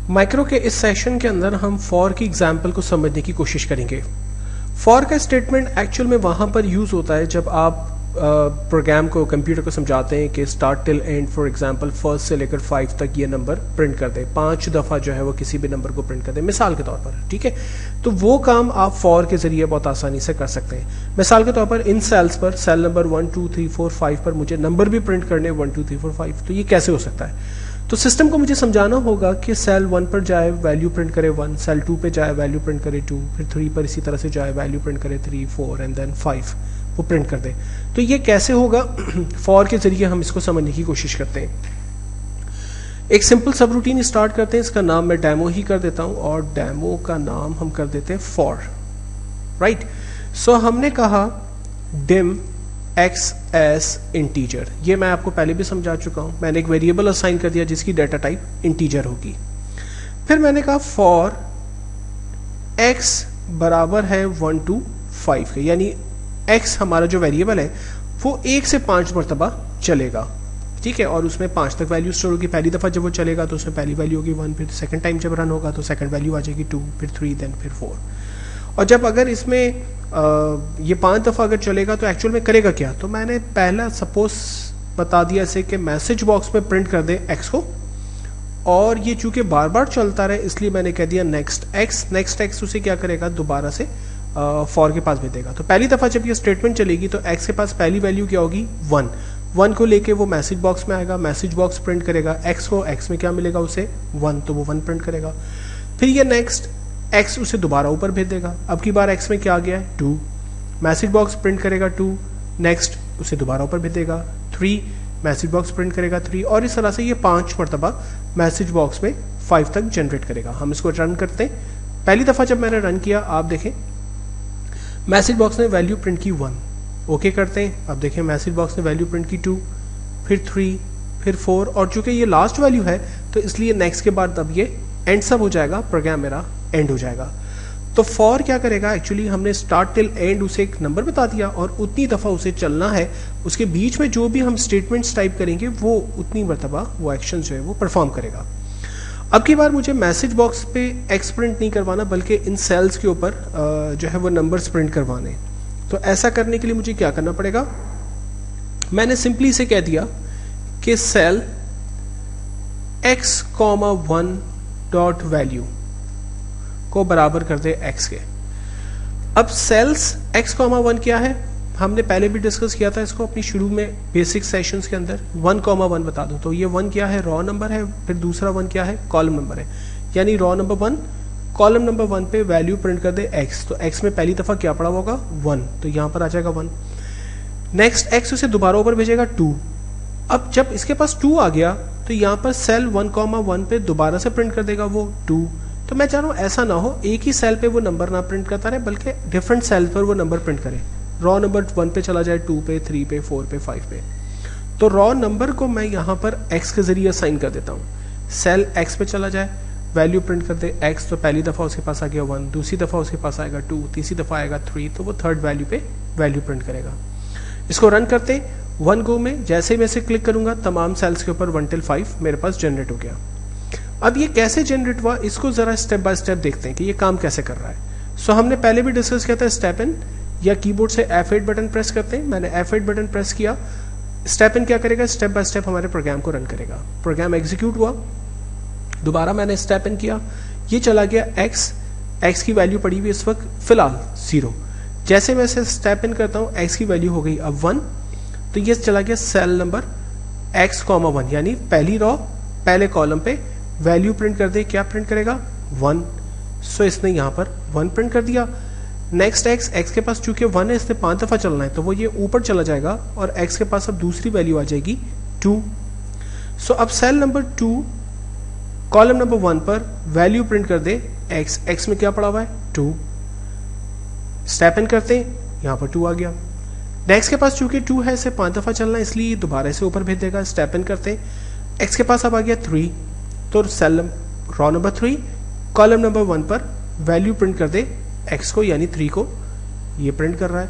Micro के इस session के अंदर हम फॉर की एग्जाम्पल को समझने की कोशिश करेंगे। फॉर का स्टेटमेंट एक्चुअल में वहाँ पर यूज़ होता है जब आप प्रोग्राम को कंप्यूटर को समझाते हैं कि start till and for example first से लेकर 5 तक ये नंबर प्रिंट कर दे, 5 दफ़ा जो है वो किसी भी नंबर को प्रिंट कर दे, मिसाल के तौर पर। ठीक है, तो वो काम आप फॉर के ज़रिए बहुत आसानी से कर सकते हैं। मिसाल के तौर पर इन सेल्स पर सेल नंबर 1 2 3 4 5 पर मुझे नंबर भी प्रिंट करने 1 2 3 4 5, तो ये कैसे हो सकता है? तो सिस्टम को मुझे समझाना होगा कि सेल 1 पर जाए वैल्यू प्रिंट करे 1, सेल 2 पे जाए वैल्यू प्रिंट करे 2, फिर 3 पर इसी तरह से जाए वैल्यू प्रिंट करे 3 4 एंड देन 5 वो प्रिंट कर दे। तो ये कैसे होगा? फॉर के जरिए हम इसको समझने की कोशिश करते हैं। एक सिंपल सब रूटीन स्टार्ट करते हैं, इसका नाम मैं डेमो ही कर देता हूं और डेमो का नाम हम कर देते हैं फॉर। राइट, सो हमने कहा डिम एक्स एस इंटीजर, ये मैं आपको पहले भी समझा चुका हूं। मैंने एक वेरिएबल असाइन कर दिया जिसकी डाटा टाइप इंटीजर होगी। फिर मैंने कहा फॉर एक्स बराबर है 1 to 5 के, यानी एक्स हमारा जो वेरिएबल है वो 1 से 5 मरतबा चलेगा। ठीक है, और उसमें 5 तक वैल्यू स्टोर होगी। पहली दफ़ा जब वो चलेगा तो उसमें पहली वैल्यू होगी 1, फिर सेकंड टाइम जब रन होगा तो सेकंड वैल्यू आ जाएगी 2, फिर 3, देन फिर 4। और जब अगर इसमें ये 5 दफ़ा अगर चलेगा तो एक्चुअल में करेगा क्या? तो मैंने पहला सपोज बता दिया ऐसे कि मैसेज बॉक्स में प्रिंट कर दे एक्स को, और ये चूंकि बार बार चलता रहे इसलिए मैंने कह दिया नेक्स्ट एक्स। नेक्स्ट एक्स उसे क्या करेगा? दोबारा से फॉर के पास भेजेगा। तो पहली दफ़ा जब ये स्टेटमेंट चलेगी तो एक्स के पास पहली वैल्यू क्या होगी? 1 को लेके वो मैसेज बॉक्स में आएगा, मैसेज बॉक्स प्रिंट करेगा एक्स को, एक्स में क्या मिलेगा उसे? 1, तो वो 1 प्रिंट करेगा। फिर ये नेक्स्ट एक्स उसे दोबारा ऊपर भेज देगा। अब की बार एक्स में क्या आ गया है? 2, मैसेज बॉक्स प्रिंट करेगा 2, नेक्स्ट उसे दोबारा ऊपर भेज देगा 3, मैसेज बॉक्स प्रिंट करेगा 3, और इस तरह से ये 5 मरतबा मैसेज बॉक्स में 5 तक जनरेट करेगा। हम इसको रन करते हैं। पहली दफ़ा जब मैंने रन किया आप देखें मैसेज बॉक्स ने वैल्यू प्रिंट की 1, ओके करते हैं। अब देखें मैसेज बॉक्स ने वैल्यू प्रिंट की 2, फिर 3, फिर 4, और चूंकि ये लास्ट वैल्यू है तो इसलिए नेक्स्ट के बाद अब ये एंड सब हो जाएगा, प्रोग्राम मेरा एंड हो जाएगा। तो फॉर क्या करेगा? एक्चुअली हमने स्टार्ट टिल एंड उसे एक नंबर बता दिया और उतनी दफ़ा उसे चलना है, उसके बीच में जो भी हम स्टेटमेंट्स टाइप करेंगे वो उतनी मरतबा वो एक्शन जो है वो परफॉर्म करेगा। अब की बार मुझे मैसेज बॉक्स पे एक्स प्रिंट नहीं करवाना बल्कि इन सेल्स के ऊपर जो है वो नंबर्स प्रिंट करवाने। तो ऐसा करने के लिए मुझे क्या करना पड़ेगा? मैंने सिंपली से कह दिया कि सेल x,1 डॉट वैल्यू को बराबर कर दे x के। अब सेल्स x,1 क्या है? हमने पहले भी डिस्कस किया था इसको अपनी शुरू में बेसिक सेशंस के अंदर। 1,1 बता दूं तो ये 1 क्या है? रॉ नंबर है। फिर दूसरा 1 क्या है? कॉलम नंबर है। यानी रॉ नंबर 1 कॉलम नंबर 1 पे वैल्यू प्रिंट कर दे x, तो x में पहली दफा क्या पड़ा होगा? 1, तो यहां पर आ जाएगा 1। नेक्स्ट x उसे दोबारा ऊपर भेजेगा 2। अब जब इसके पास 2 आ गया तो यहां पर सेल 1,1 पे दोबारा से प्रिंट कर देगा वो 2। तो मैं चाह रहा हूं ऐसा ना हो एक ही सेल पे वो नंबर ना प्रिंट करता रहे बल्कि डिफरेंट सेल पर वो नंबर प्रिंट करे। रॉ नंबर 1 पे चला जाए, 2 पे, 3 पे, 4 पे, 5 पे। तो रॉ नंबर को मैं यहां पर x के जरिए असाइन कर देता हूं। सेल x पे चला जाए, वैल्यू प्रिंट कर दे x, तो पहली दफा उसके पास आ गया 1, दूसरी दफा उसके पास आएगा 2, तीसरी दफा आएगा 3, तो वो थर्ड वैल्यू पे वैल्यू प्रिंट करेगा। इसको रन करते 1 गो में जैसे ही मैं इसे क्लिक करूंगा तमाम सेल्स के ऊपर 1 till 5 मेरे पास जनरेट हो गया। अब ये कैसे जनरेट हुआ इसको जरा स्टेप बाय स्टेप देखते हैं कि ये काम कैसे कर रहा है। सो हमने पहले भी डिस्कस किया था स्टेप इन या कीबोर्ड से F8 बटन प्रेस करते हैं। मैंने F8 बटन प्रेस किया। स्टेप इन क्या करेगा? स्टेप बाय स्टेप हमारे प्रोग्राम को रन करेगा। प्रोग्राम एग्जीक्यूट हुआ, दोबारा मैंने स्टेप इन किया, ये चला गया x की वैल्यू पड़ी हुई इस वक्त फिलहाल 0। जैसे मैं इसे स्टेप इन करता हूँ x की वैल्यू हो गई अब 1, तो ये चला गया सेल नंबर x,1 यानी पहली रॉ पहले कॉलम पे वैल्यू प्रिंट कर दे। क्या प्रिंट करेगा? 1। सो इसने यहाँ पर 1 प्रिंट कर दिया। नेक्स्ट x के पास चूंकि 1 है, इसने 5 दफा चलना है तो वो ये ऊपर चला जाएगा और x के पास अब दूसरी वैल्यू आ जाएगी 2। सो अब सेल नंबर 2 कॉलम नंबर 1 पर वैल्यू प्रिंट कर दे x में क्या पड़ा हुआ है? 2। स्टेप इन करते हैं, यहां पर 2 आ गया। नेक्स्ट के पास चूंकि 2 है, इसे 5 दफा चलना है इसलिए दोबारा से ऊपर भेज देगा। स्टेप इन करते हैं, x के पास अब आ गया 3, तो cell row number 3 column number 1 पर वैल्यू प्रिंट कर दे x को यानी 3 को, ये प्रिंट कर रहा है।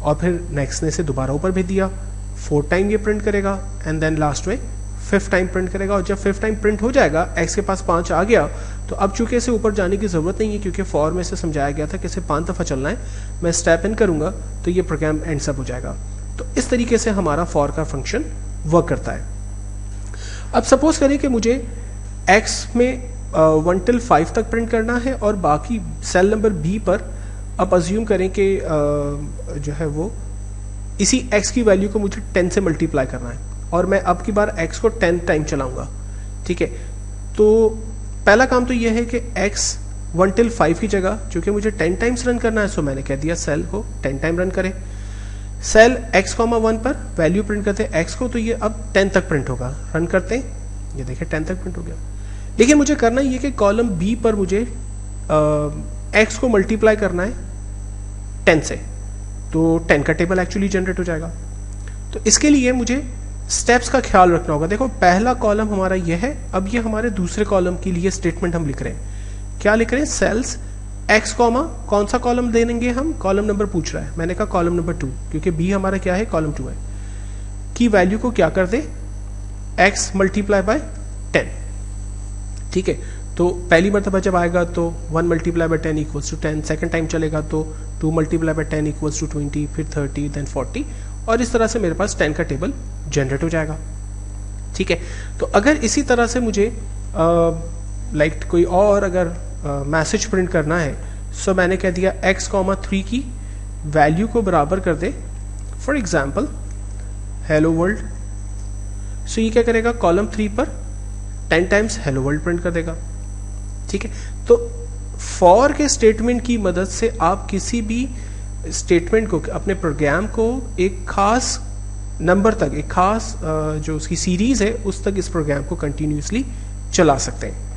और फिर नेक्स्ट ने इसे दोबारा ऊपर भेज दिया, 4 टाइम ये प्रिंट करेगा एंड देन लास्ट में 5th टाइम प्रिंट करेगा, और जब 5th टाइम प्रिंट हो जाएगा, x के पास 5 आ गया, तो अब चूंकि इसे ऊपर जाने की ज़रूरत नहीं है क्योंकि फॉर में से समझाया गया था कि इसे 5 दफ़ा चलना है, मैं स्टेप इन करूँगा तो ये प्रोग्राम एंड्स अप हो जाएगा। तो इस तरीके से हमारा फॉर का फंक्शन वर्क करता है। अब सपोज करें कि मुझे x में 1 till 5 तक प्रिंट करना है और बाकी सेल नंबर b पर अब अज्यूम करें कि जो है वो इसी x की वैल्यू को मुझे 10 से मल्टीप्लाई करना है और मैं अब की बार x को 10 टाइम चलाऊंगा। ठीक है, तो पहला काम तो यह है कि x 1 till 5 की जगह चूंकि मुझे 10 टाइम्स रन करना है, सो मैंने कह दिया सेल को 10 टाइम रन करे। सेल x,1 पर वैल्यू प्रिंट करते हैं x को, तो ये अब 10 तक प्रिंट होगा। रन करते हैं, ये देखिए 10 तक प्रिंट हो गया। लेकिन मुझे करना ये कि कॉलम b पर मुझे x को मल्टीप्लाई करना है 10 से, तो 10 का टेबल एक्चुअली जनरेट हो जाएगा। तो इसके लिए मुझे स्टेप्स का ख्याल रखना होगा। देखो पहला कॉलम हमारा यह है, अब ये हमारे दूसरे कॉलम के लिए स्टेटमेंट हम लिख रहे हैं। क्या लिख रहे हैं? सेल्स x कॉमा कौन सा कॉलम देंगे हम, कॉलम नंबर पूछ रहा है, मैंने कहा कॉलम नंबर 2 क्योंकि b हमारा क्या है, कॉलम 2 है, की वैल्यू को क्या कर दे, x मल्टीप्लाई बाय 10। ठीक है, तो पहली मरतबा जब आएगा तो 1 multiply by 10 equals to 10, second time चलेगा तो 2 मल्टीप्लाई बाय 10 इक्वल्स टू 20, फिर 30, देन 40, और इस तरह से मेरे पास 10 का टेबल जनरेट हो जाएगा। ठीक है, तो अगर इसी तरह से मुझे लाइक कोई और अगर मैसेज प्रिंट करना है, सो मैंने कह दिया x,3 की वैल्यू को बराबर कर दे फॉर एग्जाम्पल हेलो वर्ल्ड। सो ये क्या करेगा, कॉलम 3 पर 10 टाइम्स हेलो वर्ल्ड प्रिंट कर देगा। ठीक है, तो फॉर के स्टेटमेंट की मदद से आप किसी भी स्टेटमेंट को, अपने प्रोग्राम को एक खास नंबर तक, एक खास जो उसकी सीरीज है उस तक इस प्रोग्राम को कंटिन्यूसली चला सकते हैं।